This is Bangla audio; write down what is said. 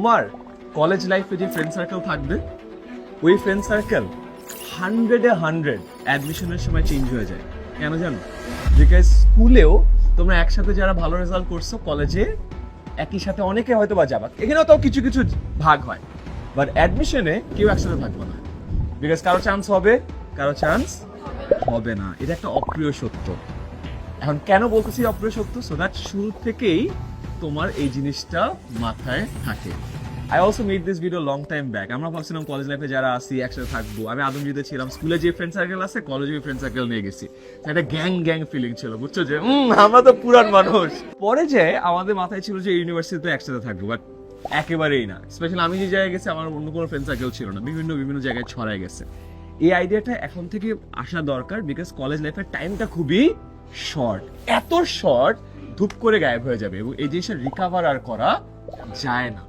তোমার কলেজ লাইফে যে ফ্রেন্ড সার্কেল থাকবে ওই ফ্রেন্ড সার্কেল 100 অ্যাডমিশনের সময় চেঞ্জ হয়ে যায়। কেন জানো? বিকজ স্কুলেও তোমরা একসাথে যারা ভালো রেজাল্ট করছো কলেজে একই সাথে অনেকে হয়তো বা যাবা, এখানেও তাও কিছু কিছু ভাগ হয়, বাট অ্যাডমিশনে কেউ একসাথে থাকবে না। বিকজ কারো চান্স হবে, কারো চান্স হবে না। এটা একটা অপ্রিয় সত্য। এখন কেন বলতেছি অপ্রিয় সত্য? সো দ্যাট শুরু থেকেই তোমার এই জিনিসটা মাথায় থাকে। I also made this video long time back. আমরা ভাবছিলাম কলেজ লাইফে যারা আসি একসাথে থাকবো। আমি আদমজিতে ছিলাম, স্কুলে যে ফ্রেন্ড সার্কেল আছে কলেজে ওই ফ্রেন্ড সার্কেল নিয়ে গেছি। একটা গ্যাং ফিলিং ছিল, বুঝছো, যে আমরা তো পুরান মানুষ। পরে যে আমাদের মাথায় ছিল যে ইউনিভার্সিটিতে একসাথে থাকবো, বাট একেবারেই না। স্পেশালি আমি যে জায়গায় গেছি আমার অন্য কোনো ফ্রেন্ড সার্কেল ছিল না, বিভিন্ন জায়গায় ছড়ায় গেছে। এই আইডিয়াটা এখন থেকে আসা দরকার, বিকজ কলেজ লাইফের টাইমটা খুবই শর্ট, এত শর্ট ধূপ করে গায়েব হয়ে যাবে এবং এই জিনিসটা রিকাভার আর করা যায় না।